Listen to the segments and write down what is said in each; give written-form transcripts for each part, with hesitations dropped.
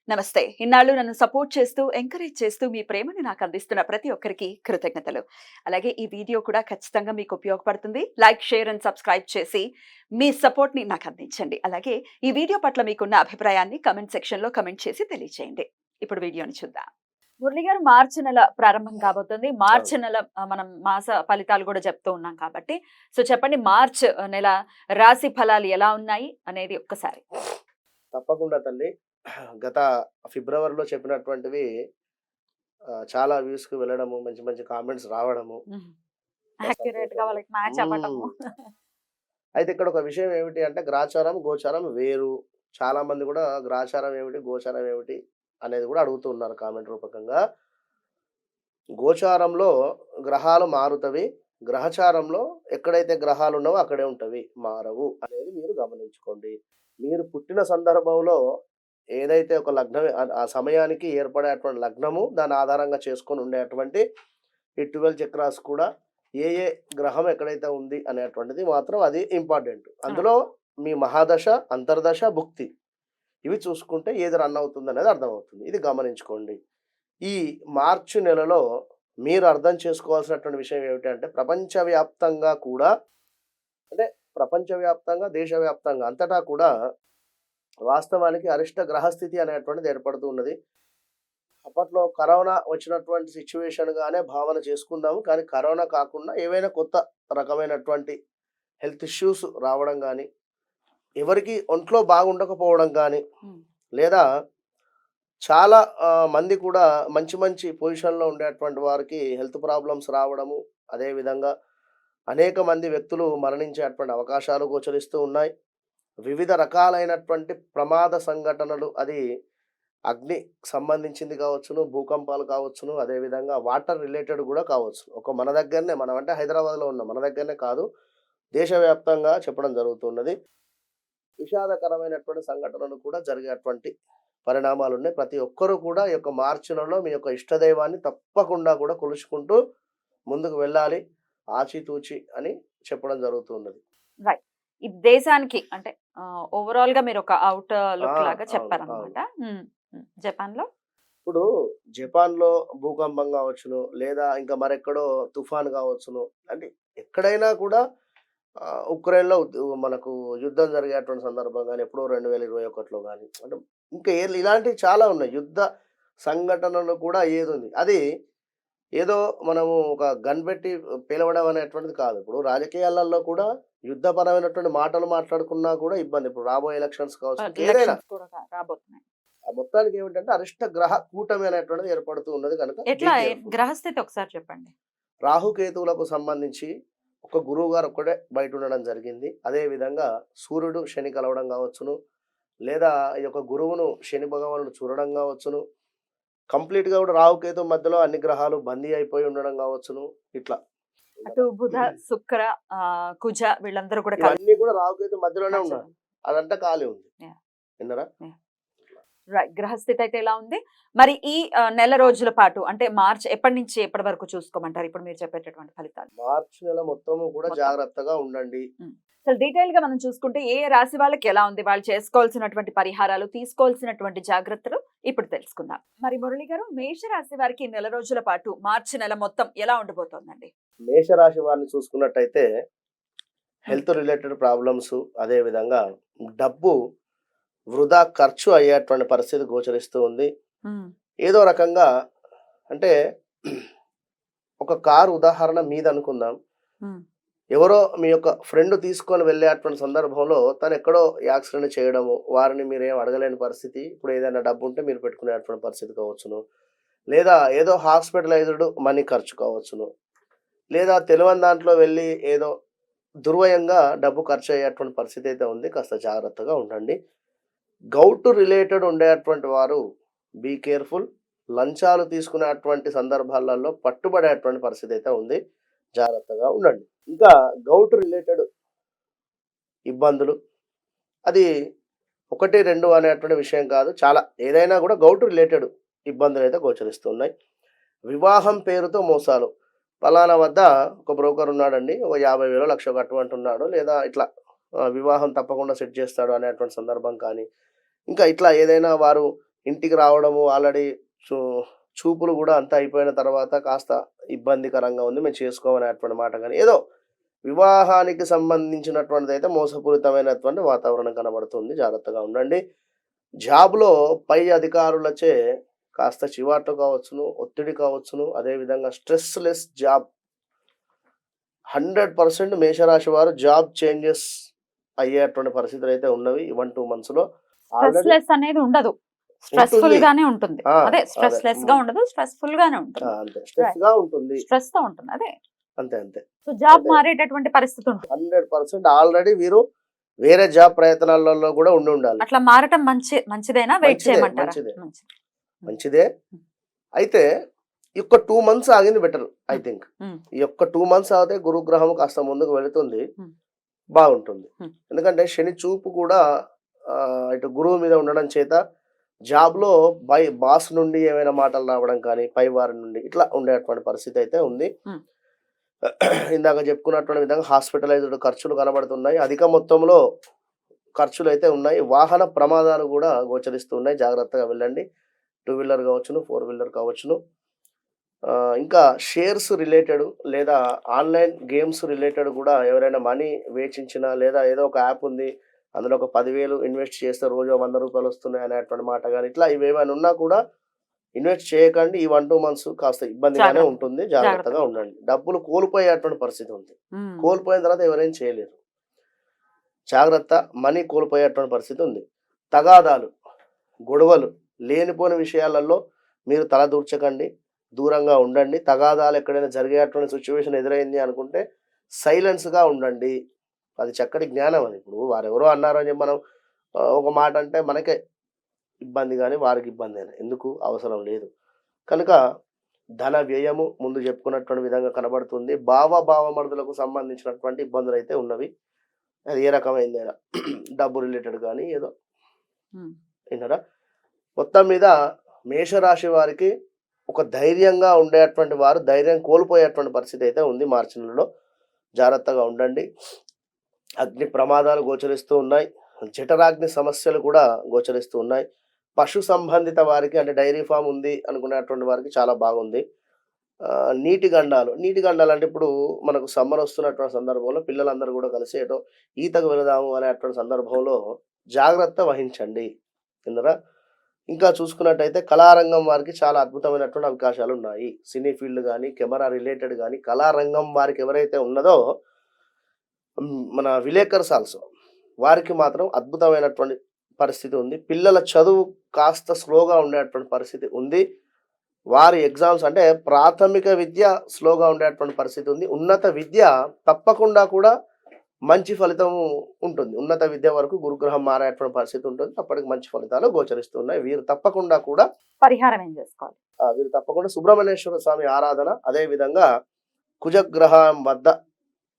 నమస్తే. ఇన్నాళ్ళు నన్ను సపోర్ట్ చేస్తూ, ఎంకరేజ్ చేస్తూ మీ ప్రేమని నాకు అందిస్తున్న ప్రతి ఒక్కరికి కృతజ్ఞతలు. అలాగే ఈ వీడియో కూడా ఖచ్చితంగా మీకు ఉపయోగపడుతుంది. లైక్, షేర్ అండ్ సబ్స్క్రైబ్ చేసి మీ సపోర్ట్‌ని నాకు అందించండి. అలాగే ఈ వీడియో పట్ల మీకున్న అభిప్రాయాన్ని కామెంట్ సెక్షన్‌లో కామెంట్ చేసి తెలియజేయండి. ఇప్పుడు వీడియోని చూద్దాం. మురళి గారు, మార్చి నెల ప్రారంభం కాబోతుంది. అవును. మార్చి నెల మనం మాస ఫలితాలు కూడా చెప్తూ ఉన్నాం కాబట్టి, సో చెప్పండి, మార్చ్ నెల రాశి ఫలాలు ఎలా ఉన్నాయి అనేది ఒక్కసారి? తప్పకుండా తల్లి. గత ఫిబ్రవరిలో చెప్పినటువంటివి చాలా వ్యూస్‌కి వెళ్ళడము, మంచి మంచి కామెంట్స్ రావడము. హ్మ్. బా యాక్యురేట్‌గా సంతోషము. వాళ్ళకి మ్యాచ్ అవ్వటము. హ్మ్. అయితే ఇక్కడ ఒక విషయం ఏమిటి అంటే గ్రాచారం, గోచారం వేరు. చాలామంది గూడా గ్రాచారం ఏమిటి, గోచారం ఏమిటి అనేది గూడా అడుగుతూ ఉన్నారు కామెంట్ రూపకంగా. గోచారంలో గ్రహాలు మారుతవి. గ్రహచారంలో ఎక్కడైతే గ్రహాలున్నావో అక్కడే ఉంటవి. మారవు అనేది మీరు గమనించుకోండి. మీరు పుట్టిన సందర్భంలో ఏదైతే ఒక లగ్నం ఆ సమయానికి ఏర్పడేటువంటి లగ్నము, దాన్ని ఆధారంగా చేసుకొని ఉండేటువంటి ఈ 12 చక్రాస్ కూడా ఏ ఏ గ్రహం ఎక్కడైతే ఉంది అనేటువంటిది మాత్రం అది ఇంపార్టెంట్. ఆ! అందులో మీ మహాదశ, అంతర్దశ, భుక్తి ఇవి చూసుకుంటే ఏది రన్ అవుతుందనేది అర్థమవుతుంది. ఇది గమనించుకోండి. ఈ మార్చి నెలలో మీరు అర్థం చేసుకోవాల్సినటువంటి విషయం ఏమిటంటే ప్రపంచవ్యాప్తంగా కూడా అంటే ప్రపంచవ్యాప్తంగా, దేశవ్యాప్తంగా అంతటా కూడా వాస్తవానికి అరిష్ట గ్రహస్థితి అనేటువంటిది ఏర్పడుతూ ఉన్నది. అప్పట్లో కరోనా వచ్చినటువంటి సిట్యుయేషన్‌గానే భావన చేసుకుందాము. కానీ కరోనా కాకుండా ఏవైనా కొత్త రకమైనటువంటి హెల్త్ ఇష్యూస్ రావడం గానీ, ఎవరికీ ఒంట్లో బాగుండకపోవడం గానీ, హ్మ్. లేదా చాలా మంది కూడా మంచి మంచి పొజిషన్‌లో ఉండేటువంటి వారికి హెల్త్ ప్రాబ్లమ్స్ రావడము, అదే విధంగా అనేక మంది వ్యక్తులు మరణించేటువంటి అవకాశాలు గోచరిస్తూ ఉన్నాయి. వివిధ రకాలైనటువంటి ప్రమాద సంఘటనలు అది అగ్ని సంబంధించింది కావచ్చును, భూకంపాలు కావచ్చును, అదే విధంగా వాటర్ రిలేటెడ్ గూడా కావచ్చు. మన దగ్గరనే మనం అంటే హైదరాబాద్‌లో ఉన్నాం. మన దగ్గరనే కాదు, దేశవ్యాప్తంగా చెప్పడం జరుగుతున్నది. విషాదకరమైనటువంటి సంఘటనలు కూడా జరిగేటువంటి పరిణామాలున్నాయి. ప్రతి ఒక్కరు కూడా ఈ యొక్క మార్చి నెలలో మీ యొక్క ఇష్టదైవాన్ని తప్పకుండా కూడా కొలుచుకుంటూ ముందుకు వెళ్ళాలి. ఆచితూచి అని చెప్పడం జరుగుతున్నది. రైట్. ఈ దేశానికి అంటే ఓవరాల్‌గా మీరొక ఔట్ ఆ! లుక్ లాగా అవును. అవును. చెప్పారనమాట. హ్మ్. హ్మ్. జపాన్‌లో? ఇప్పుడు జపాన్‌లో భూకంపం గావచ్చును, లేదా ఇంకా మరెక్కడో తుఫాన్ గావచ్చును. అంటే ఎక్కడైనా కూడా ఉక్రెయిన్‌లో మనకు యుద్ధం జరిగేటువంటి సందర్భం గాని, ఎప్పుడో 2021లో గాని, అంటే ఇంకా ఇలాంటివి చాలా ఉన్నాయి. యుద్ధ సంఘటనలు కూడా ఏదుంది. అది ఏదో మనము ఒక గన్ పెట్టి పేలవడం అనేటువంటిది కాదు. ఇప్పుడు రాజకీయాలలో కూడా యుద్ధపరమైనటువంటి మాటలు మాట్లాడుకున్నా కూడా ఇబ్బంది. ఇప్పుడు రాబోయే ఎలక్షన్స్ కావచ్చు, ఇంకేదైనా. ఎలక్షన్స్ కూడా రాబోతున్నాయి. ఆ మొత్తానికి ఏమిటంటే అరిష్ట గ్రహ కూటమి అనేటువంటిది ఏర్పడుతూ ఉన్నది కనుక బీ ఎట్లా కేర్‌ఫుల్. గ్రహస్థితి ఒకసారి చెప్పండి? రాహుకేతువులకు సంబంధించి ఒక గురువుగారు ఒక్కడే బయట ఉండడం జరిగింది. అదే విధంగా సూర్యుడు, శని కలవడం కావచ్చును, లేదా ఈ యొక్క గురువును శని భగవానుడు చూడడం కావచ్చును. కంప్లీట్‌గా కూడా రాహుకేతు మధ్యలో అన్ని గ్రహాలు బందీ అయిపోయి ఉండడం కావచ్చును. ఇట్లా అటు బుధ, శుక్ర, కుజ వీళ్ళందరూ కూడా కలిసి ఇవన్నీ కూడా రాహుకేతు మధ్యలోనే ఉన్నారు. మధ్యలో. అదంతా ఖాళీ ఉంది. యాహ్! విన్నారా? యాహ్! రైట్. గ్రహస్థితి అయితే ఎలా ఉంది? మరి ఈ నెల రోజుల పాటు అంటే మార్చ్ ఎప్పటి నుంచి ఎప్పటి వరకు చూసుకోమంటారు? ఇప్పుడు మీరు చెప్పేటటువంటి ఫలితాలు మార్చి నెల మొత్తము కూడా మొత్తం. జాగ్రత్తగా ఉండండి. హ్మ్. అసలు డీటెయిల్‌గా మనం చూసుకుంటే ఏ రాశి వాళ్ళకి ఎలా ఉంది? వాళ్ళు చేసుకోవాల్సినటువంటి పరిహారాలు, తీసుకోవాల్సినటువంటి జాగ్రత్తలు ఇప్పుడు తెలుసుకుందాం. మరి మురళి గారు, మేష రాశి వారికి నెల రోజుల పాటు మార్చి నెల మొత్తం ఎలా ఉండబోతోందండి? మేషరాశి వారిని చూసుకున్నట్టయితే హ్మ్. హెల్త్ రిలేటెడ్ ప్రాబ్లమ్స్, అదే విధంగా డబ్బు వృధా ఖర్చు అయ్యేటువంటి పరిస్థితి గోచరిస్తూ ఉంది. హ్మ్. ఏదో రకంగా అంటే ఒక కారు ఉదాహరణ మీదనుకుందాం. హ్మ్. ఎవరో మీ యొక్క ఫ్రెండ్ తీసుకొని వెళ్ళేటువంటి సందర్భంలో తనెక్కడో యాక్సిడెంట్ చేయడము, వారిని మీరేం అడగలేని పరిస్థితి. ఇప్పుడు ఏదైనా డబ్బుంటే మీరు పెట్టుకునేటువంటి పరిస్థితి కావచ్చును. లేదా ఏదో హాస్పిటలైజ్డ్ మనీ ఖర్చు కావచ్చును. లేదా తెలవని దాంట్లో వెళ్ళి ఏదో దుర్వ్యయంగా డబ్బు ఖర్చయ్యేటువంటి పరిస్థితి అయితే ఉంది. కాస్త జాగ్రత్తగా ఉండండి. గౌట్ రిలేటెడ్ ఉండేటువంటి వారు బీ కేర్‌ఫుల్. లంచాలు తీసుకునేటువంటి సందర్భాలలో పట్టుబడేటువంటి పరిస్థితి అయితే ఉంది. జాగ్రత్తగా ఉండండి. ఇంకా గౌట్ రిలేటెడ్ ఇబ్బందులు అది 1, 2 అనేటువంటి విషయం కాదు. చాలా ఏదైనా కూడా గౌట్ రిలేటెడ్ ఇబ్బందులైతే గోచరిస్తున్నాయి. వివాహం పేరుతో మోసాలు. పలానా వద్ద ఒక బ్రోకర్ ఉన్నాడండి. ఒక 50,000 లక్ష కట్టమంటున్నాడు. లేదా ఇట్లా వివాహం తప్పకుండా సెట్ చేస్తాడు అనేటువంటి సందర్భం కానీ, ఇంకా ఇట్లా ఏదైనా వారు ఇంటికి రావడము ఆల్రెడీ చూపులు కూడా అంతా అయిపోయిన తర్వాత కాస్త ఇబ్బందికరంగా ఉంది, మేము చేసుకోమనేటువంటి మాట. కానీ ఏదో వివాహానికి సంబంధించినటువంటిది అయితే మోసపూరితమైనటువంటి వాతావరణం కనబడుతుంది. జాగ్రత్తగా ఉండండి. జాబ్లో పై అధికారులచే కాస్త చివాట్లు కావచ్చును, ఒత్తిడి కావచ్చును, అదేవిధంగా స్ట్రెస్లెస్ జాబ్ 100% మేషరాశి వారు జాబ్ చేంజెస్ అయ్యేటువంటి పరిస్థితులు అయితే ఉన్నవి 1-2 months లో. స్ట్రెస్ లెస్ అనేది ఉండదు, స్ట్రెస్ఫుల్ గానే ఉంటుంది. అదే స్ట్రెస్ లెస్ గా ఉండదు, స్ట్రెస్ఫుల్ గానే ఉంటుంది. అంతే స్ట్రెస్ గా ఉంటుంది, స్ట్రెస్ తో ఉంటుంది. అదే అంతే అంతే. సో జాబ్ మారేటటువంటి పరిస్థితి ఉంటుంది. 100% ఆల్రెడీ వీరు వేరే జాబ్ ప్రయత్నాలలో కూడా ఉండాలి. అట్లా మారటం మంచిదేనా? వెయిట్ మంచిదే, చేయమంటారా? మంచిదే. మంచిదే. అయితే ఈ యొక్క 2 months ఆగింది బెటర్ ఐ థింక్. ఈ యొక్క 2 months ఆగితే గురుగ్రహం కాస్త ముందుకు వెళుతుంది, బాగుంటుంది. ఎందుకంటే శని చూపు కూడా ఇటు గురువు మీద ఉండడం చేత జాబ్లో బాస్ నుండి ఏమైనా మాటలు రావడం కానీ పై వారి నుండి ఇట్లా ఉండేటువంటి పరిస్థితి అయితే ఉంది. ఇందాక చెప్పుకున్నటువంటి విధంగా హాస్పిటలైజ్డ్ ఖర్చులు కనబడుతున్నాయి, అధిక మొత్తంలో ఖర్చులు అయితే ఉన్నాయి. వాహన ప్రమాదాలు కూడా గోచరిస్తున్నాయి, జాగ్రత్తగా వెళ్ళండి. 2-wheeler కావచ్చును, 4-wheeler కావచ్చును. ఇంకా షేర్స్ రిలేటెడ్ లేదా ఆన్లైన్ గేమ్స్ రిలేటెడ్ కూడా ఎవరైనా మనీ వేచించినా, లేదా ఏదో ఒక యాప్ ఉంది అందులో ఒక 10,000 ఇన్వెస్ట్ చేస్తే రోజు 100 రూపాయలు వస్తున్నాయి అనేటువంటి మాట కానీ ఇట్లా ఇవేమైనా ఉన్నా కూడా ఇన్వెస్ట్ చేయకండి. ఈ 1-2 months కాస్త ఇబ్బందిగానే ఉంటుంది, జాగ్రత్తగా ఉండండి. డబ్బులు కోల్పోయేటువంటి పరిస్థితి ఉంది, కోల్పోయిన తర్వాత ఎవరైనా చేయలేరు, జాగ్రత్త. మనీ కోల్పోయేటువంటి పరిస్థితి ఉంది. తగాదాలు, గొడవలు, లేనిపోని విషయాలలో మీరు తల దూర్చకండి, దూరంగా ఉండండి. తగాదాలు ఎక్కడైనా జరిగేటువంటి సిచ్యువేషన్ ఎదురైంది అనుకుంటే సైలెన్స్గా ఉండండి. అది చక్కటి జ్ఞానం. అది ఇప్పుడు వారెవరో అన్నారని చెప్పి మనం ఒక మాట అంటే మనకే ఇబ్బంది, కానీ వారికి ఇబ్బంది అయినా ఎందుకు అవసరం లేదు. కనుక ధన వ్యయము ముందు చెప్పుకున్నటువంటి విధంగా కనబడుతుంది. భావమర్దులకు సంబంధించినటువంటి ఇబ్బందులు అయితే ఉన్నవి. అది ఏ రకమైందైనా డబ్బు రిలేటెడ్ కానీ ఏదో విన్నారా. మొత్తం మీద మేషరాశి వారికి ఒక ధైర్యంగా ఉండేటువంటి వారు ధైర్యం కోల్పోయేటువంటి పరిస్థితి అయితే ఉంది మార్చి నెలలో, జాగ్రత్తగా ఉండండి. అగ్ని ప్రమాదాలు గోచరిస్తూ ఉన్నాయి, జఠరాగ్ని సమస్యలు కూడా గోచరిస్తూ ఉన్నాయి. పశు సంబంధిత వారికి అంటే డైరీ ఫామ్ ఉంది అనుకునేటువంటి వారికి చాలా బాగుంది. నీటి గండాలు అంటే ఇప్పుడు మనకు సమ్మర్ వస్తున్నటువంటి సందర్భంలో పిల్లలందరూ కూడా కలిసి ఏటో ఈతకు వెళదాము అనేటువంటి సందర్భంలో జాగ్రత్త వహించండి. విన్నరా. ఇంకా చూసుకున్నట్టయితే కళారంగం వారికి చాలా అద్భుతమైనటువంటి అవకాశాలు ఉన్నాయి. సినీ ఫీల్డ్ కానీ కెమెరా రిలేటెడ్ కానీ కళారంగం వారికి ఎవరైతే ఉన్నదో మన విలేకర్స్ ఆల్సో వారికి మాత్రం అద్భుతమైనటువంటి పరిస్థితి ఉంది. పిల్లల చదువు కాస్త స్లోగా ఉండేటువంటి పరిస్థితి ఉంది. వారి ఎగ్జామ్స్ అంటే ప్రాథమిక విద్య స్లోగా ఉండేటువంటి పరిస్థితి ఉంది. ఉన్నత విద్య తప్పకుండా కూడా మంచి ఫలితం ఉంటుంది. ఉన్నత విద్య వరకు గురుగ్రహం మారేటువంటి పరిస్థితి ఉంటుంది, అప్పటికి మంచి ఫలితాలు గోచరిస్తున్నాయి. వీరు తప్పకుండా కూడా పరిహారం ఏం చేసుకోవాలి? వీరు తప్పకుండా సుబ్రహ్మణ్యేశ్వర స్వామి ఆరాధన, అదే విధంగా కుజగ్రహం వద్ద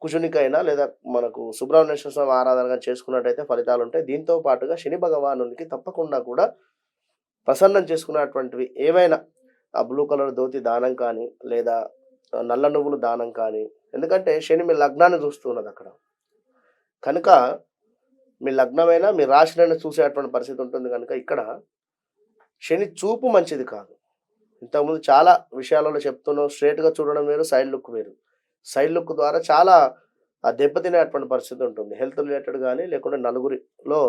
కుజునికైనా లేదా మనకు సుబ్రహ్మణ్యేశ్వర స్వామి ఆరాధనగా చేసుకున్నట్టయితే ఫలితాలు ఉంటాయి. దీంతో పాటుగా శని భగవానునికి తప్పకుండా కూడా ప్రసన్నం చేసుకున్నటువంటివి ఏవైనా ఆ బ్లూ కలర్ ధోతి దానం కానీ లేదా నల్ల నువ్వులు దానం కానీ, ఎందుకంటే శని మీ లగ్నాన్ని చూస్తున్నది అక్కడ కనుక మీ లగ్నమైనా మీ రాశినైనా చూసేటువంటి పరిస్థితి ఉంటుంది. కనుక ఇక్కడ శని చూపు మంచిది కాదు. ఇంతకుముందు చాలా విషయాలలో చెప్తున్నాం, స్ట్రేట్గా చూడడం వేరు, సైడ్ లుక్ వేరు. సైడ్ లుక్ ద్వారా చాలా దెబ్బతినేటువంటి పరిస్థితి ఉంటుంది. హెల్త్ రిలేటెడ్ కానీ లేకుంటే నలుగురిలో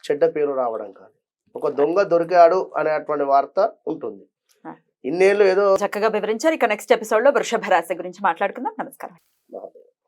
చెడ్డ పేరు రావడం కానీ, ఒక దొంగ దొరికాడు అనేటువంటి వార్త ఉంటుంది. ఇన్నేళ్ళు ఏదో చక్కగా వివరించారు. ఇక నెక్స్ట్ ఎపిసోడ్ లో వృషభ రాశి గురించి మాట్లాడుకుందాం. నమస్కారం.